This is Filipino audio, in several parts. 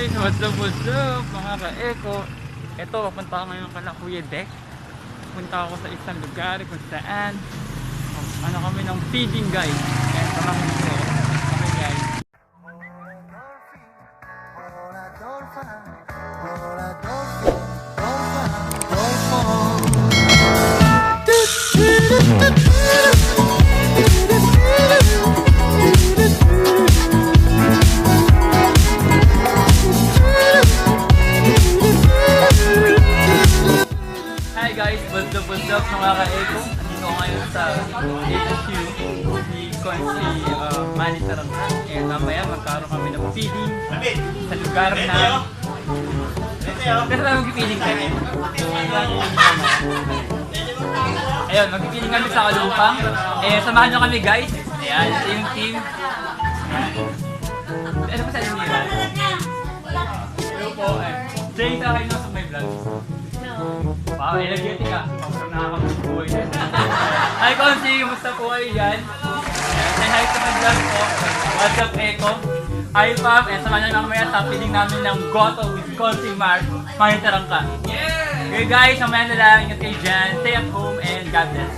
guys, what's up mga ka-eko. Ito, papunta ako ngayon kala Kuya Deck. Punta ako sa isang lugar kung saan ano kami ng feeding guys. Kaya samahin ko kami guys. Hi guys, what's up mga ka-eko. Andito ngayon sa HQ ni Consi Manny Taranta. Eh mamaya magkaroon kami ng feeding sa lugar na kasi tayo mag-feeding kami. Ayun, mag-feeding kami sa Kalupang. Eh samahan nyo kami guys. Ayan, ito yung team. Ano pa sa inyo nila? Hello po. Say sa akin sa my vlog. Wow, energetic ka. Sobrang nakakabuhay yan. Hi Consi, kumusta po kayo dyan? Say hi sa my vlog po. What's up Eko? Hi Pam, samahan nyo mamaya sa feeding namin ng Goto with Consi Manny Taranta. Okay guys, mamaya na lang. Ingat kayo dyan. Stay at home and God bless.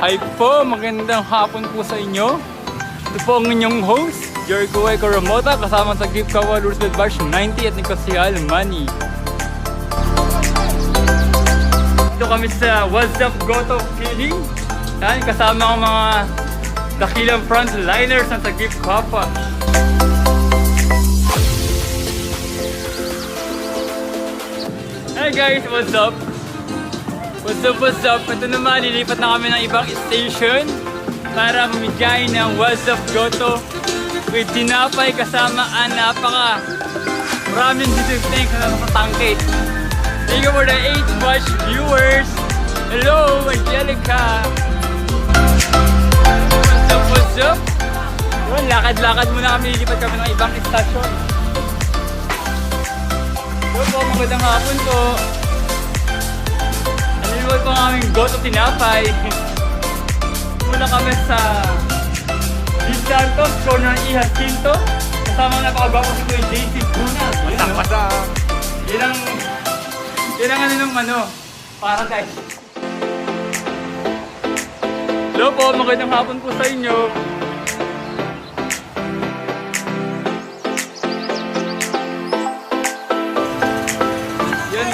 Hi po! Magandang hapon po sa inyo. Ito po ang inyong host, Jorgoy Coromota, kasama sa Gift Kawa Roosevelt Batch 90 at ni Kosial Manny. Ito kami sa What's Up Goto Feeding. Yan, kasama ang mga dakilang frontliners ng sa Gift Kawa. Hi guys! What's up? What's up? Ito naman, lilipat na kami ng ibang station para mamigay ng What's Up Goto with tinapay kasama ang maraming distinct na sa tangke. Thank you for the 8 watch viewers. Hello, Angelica. What's up? Yun, lakad-lakad muna kami, lilipat kami ng ibang station. Hello po, magandang hapon po. Naliwag po ang aming Goto tinapay. Muna kami sa Di Santos, corner ng Jacinto. Kasama na napakagwapo si Kuya JC Kuna. Pasang-pasang. Yan ang para guys. Hello po, magandang hapon po sa inyo.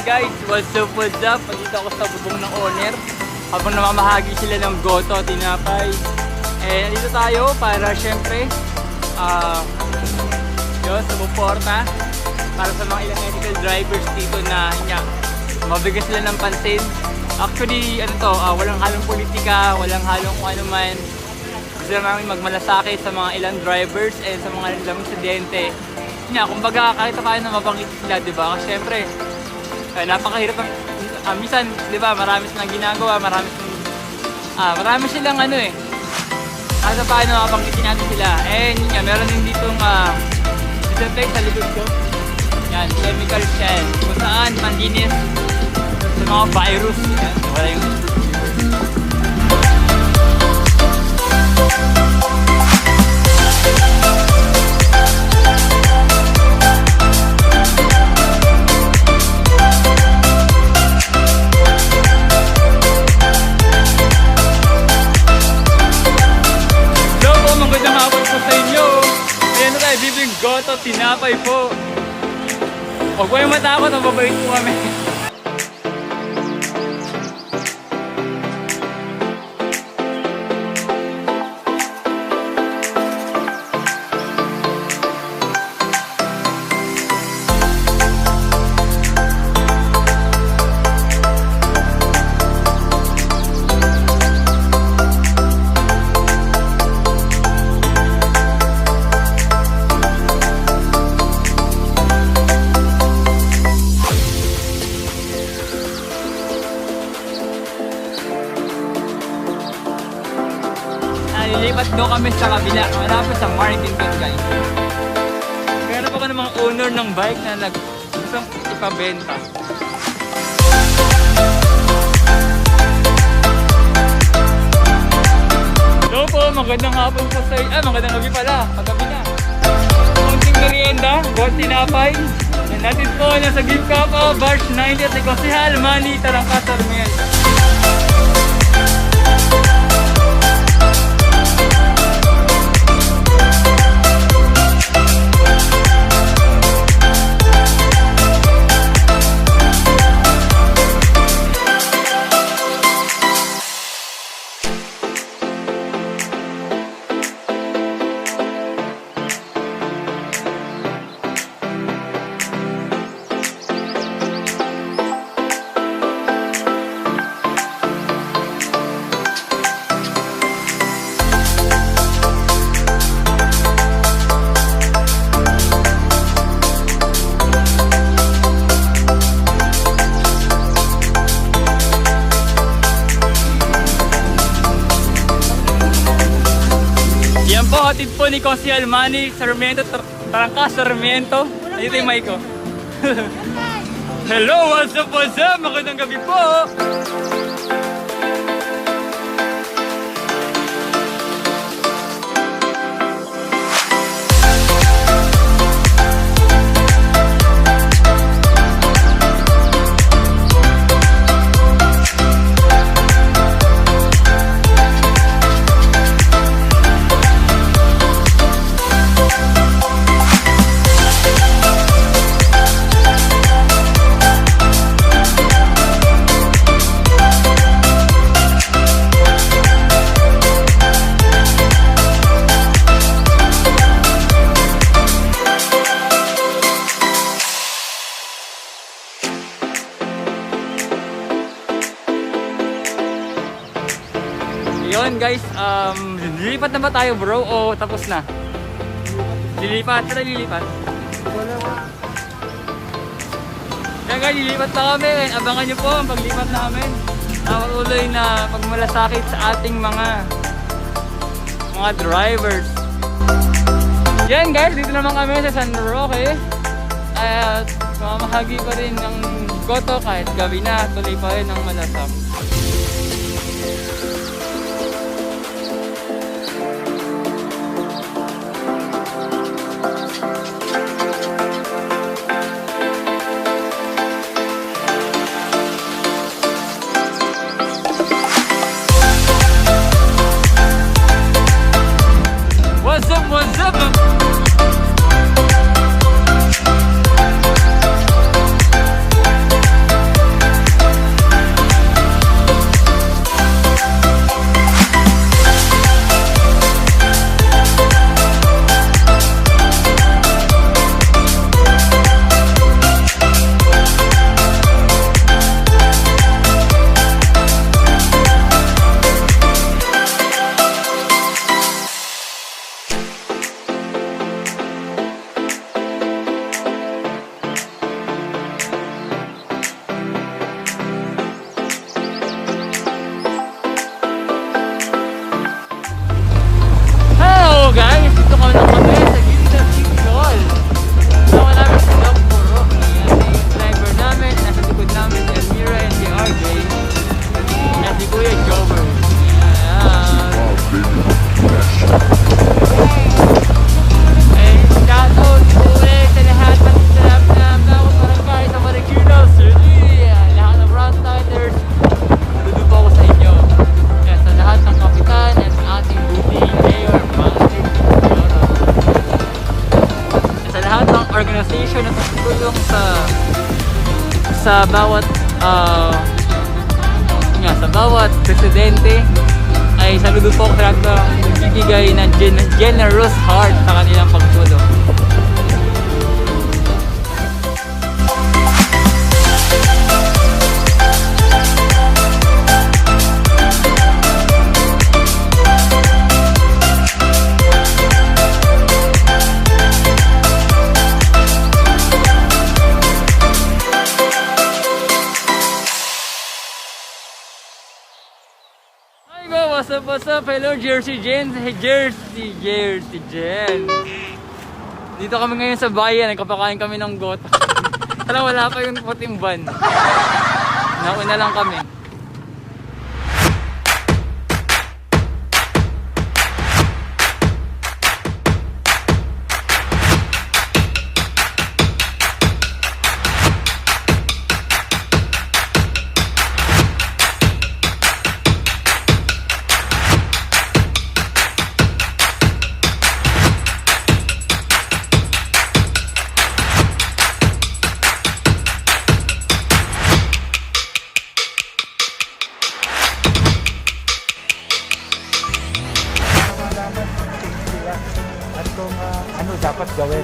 Guys, what's up? Nandito ako sa bubong ng owner habang namamahagi sila ng Goto tinapay. Eh, nandito tayo para syempre sumuporta para sa mga ilang medical drivers dito na mabigyan sila ng pansin. Actually, walang halong politika, walang halong kung ano man. Gusto namin magmalasakit sa mga ilang drivers and sa mga ilang estudyante. Kumbaga kahit paano na mabanggit sila, diba? Kasi syempre, napakahirap ng minsan, 'di ba? Marami silang ginagawa, marami silang Asa paano mabanggitin natin sila? Meron din ditong disinfect sa likod ko. Yan, chemical shell. Kung saan pandinis sa mga virus. Yan, wala yung Goto tinapay po. Huwag po yung matakot, mababait po kami. Lilipat doon kami sa kabila, malapit sa Markington guys. Meron pa ka ng mga owner ng bike na nag-gustong ipabenta. magandang hapon po sa magandang gabi pala, paggabi na. Kunting merienda, buwan tinapay. Yan natin po nasa Gift Kapa, Barge 90 at Konsehal Manny Tarangkas Sarmiento. Yan po, hatid po ni Konsehal Manny Sarmiento, Tarangkas Sarmiento. Dito yung mic ko. Hello, what's up, what's up? Magandang gabi po! Yun guys, lilipat na ba tayo bro o tapos na? Lilipat? Saan lilipat? Kaya guys, lilipat na kami. Abangan nyo po ang paglipat namin. Patuloy na pagmalasakit sa ating mga drivers. Yan guys, dito naman kami sa San Roque. At mamahagi pa rin ng goto kahit gabi na. Tuloy pa rin ng malasam. What's up, what's up? Guys, dito kami na kami sa Gilda Tigol. Nawa namin si Doc Puro. Yung driver namin, nasa likod namin si Elmira and si RJ. At si Kuya Jover. Shoutout ulit sa lahat ng sarap na bawat barangay sa Marikina City. Lahat ng Brown Tiders, nadudo po ako sa inyo. Kaya sa lahat ng kapitan at ating buti mayor, sa lahat ng organization na tutulong sa bawat presidente, ay saludo po ako sa lahat ng nagbibigay ng generous heart sa kanilang pagtulong. What's up? Hello Jersey Gen. Jersey Gen. Dito kami ngayon sa bayan, nagkapakain kami ng got. Alam, wala pa yung puting van. Nauna lang kami. gawin.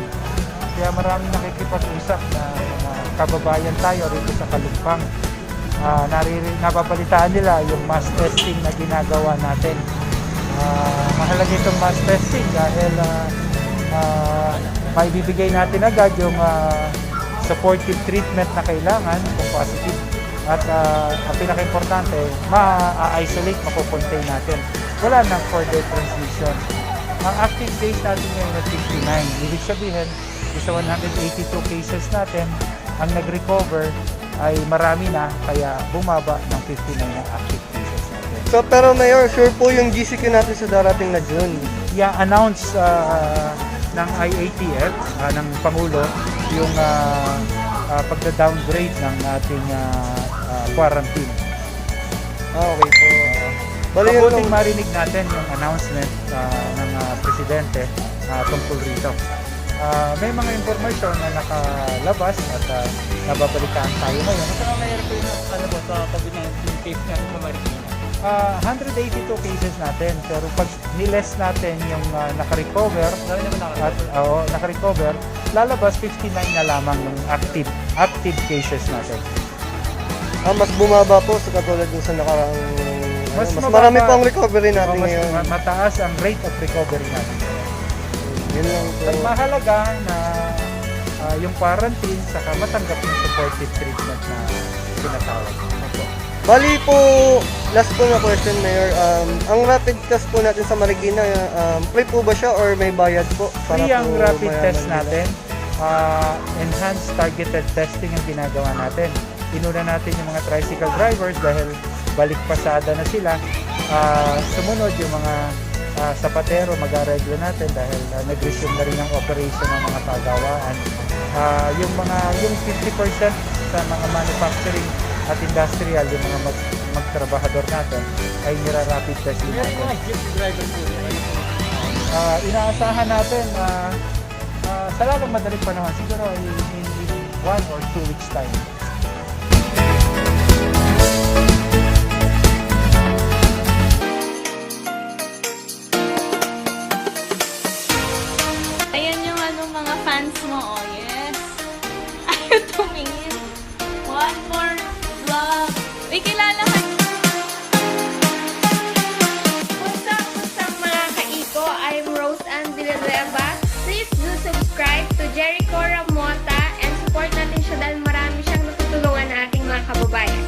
Kaya maraming nakikipag-usap na mga kababayan tayo rito sa Kalumpang. Nababalitaan nila yung mass testing na ginagawa natin. Mahalaga itong mass testing dahil maibibigay natin agad yung supportive treatment na kailangan kung positive. At ang pinaka-importante, ma-isolate, makukontain natin. Wala nang further transmission. Ang active case natin ngayon na 59. Ibig sabihin, sa 182 cases natin, ang nag-recover ay marami na, kaya bumaba ng 59 na active cases natin. So, pero Mayor, sure po yung GCQ natin sa darating na June. I-announce ng IATF, ng Pangulo, yung pagda-downgrade ng ating quarantine. Okay po. Mabuting marinig natin yung announcement ng Presidente tungkol rito. May mga impormasyon na nakalabas at nababalitaan tayo ngayon. Ito na mayroon po yung sa COVID-19 case nga sa Marikina. 182 cases natin, pero pag niles natin yung naka-recover, naka-recover, lalabas 59 na lamang yung active cases natin. Mas bumaba po sa katulad ng sa nakaraang mas marami po ang recovery natin ngayon. Mataas ang rate of recovery natin. Yun lang po. At mahalaga na yung quarantine saka matanggap yung supportive treatment na tinatawag. Bali po, last po na question, Mayor. Ang rapid test po natin sa Marikina, free po ba siya or may bayad po? Free ang po rapid test nila? natin. Enhanced targeted testing ang ginagawa natin. Inuna natin yung mga tricycle drivers dahil balik pasada na sila. Sumunod yung mga sapatero, mag-areglo natin dahil nag-resume na rin ang operation ng mga pagawaan. Yung 50% sa mga manufacturing at industrial, yung mga magtrabahador natin, ay nira-rapid testing natin. Inaasahan natin sa lalong madaling panahon, siguro in 1 or 2 weeks time. Ayan yung mga fans mo, oh yes. Ayaw tumingin. One more vlog. Uy, kilala ka. Kumusta mga kaiko? I'm Rose Ann Villanueva. Please do subscribe to Jericho Ramota and support natin siya dahil marami siyang natutulungan na ating mga kababayan.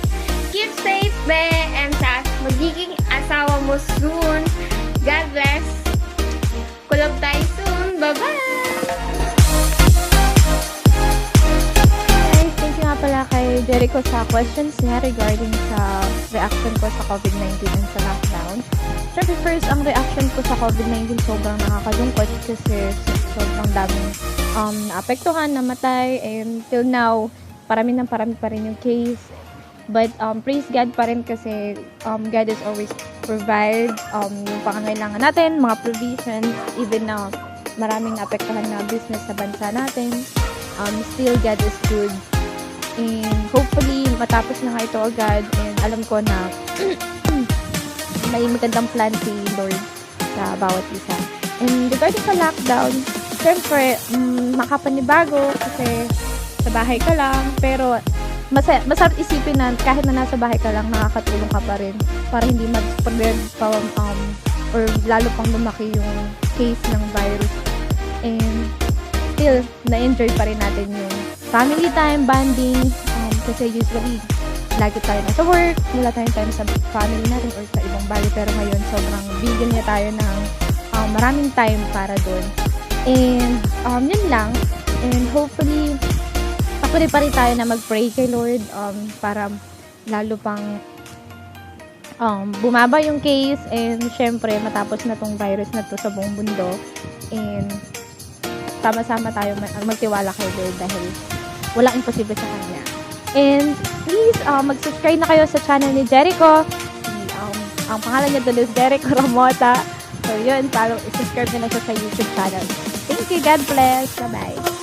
Keep safe, be, and sa magiging asawa mo soon. God bless. Kulog tayo soon. Bye-bye! Guys, thank you nga pala kay Jericho sa questions niya regarding sa reaction ko sa COVID-19 and sa lockdown. Siyempre, first, ang reaction ko sa COVID-19 sobrang nakakalungkot kasi sobrang daming naapektuhan, namatay, and till now, parami pa rin yung case. But praise God pa rin kasi God is always provide yung pangangailangan natin, mga provisions, even na maraming naapektuhan na business sa bansa natin. Still, God is good. And hopefully, matapos na nga ito agad. And alam ko na may magandang plan si Lord sa bawat isa. And regarding sa lockdown, syempre, makapanibago kasi sa bahay ka lang. Pero masarap isipin na kahit na nasa bahay ka lang, nakakatulong ka pa rin para hindi mag-spread pa or lalo pang lumaki yung case ng virus. And still, na-enjoy pa rin natin yung family time, bonding, kasi usually lagi tayo nasa work, wala tayong time sa family natin or sa ibang bagay, pero ngayon sobrang bigyan niya tayo ng maraming time para doon. And yun lang, and hopefully patuloy pa rin tayo na mag-pray kay Lord para lalo pang bumaba yung case, and syempre matapos na tong virus na to sa buong mundo, and sama-sama tayo magtiwala kay Lord dahil walang imposible sa Kanya. And please, mag-subscribe na kayo sa channel ni Jericho. Ang pangalan niya doon is Jericho Ramota. So yun, subscribe na siya sa YouTube channel. Thank you, God bless. Bye-bye.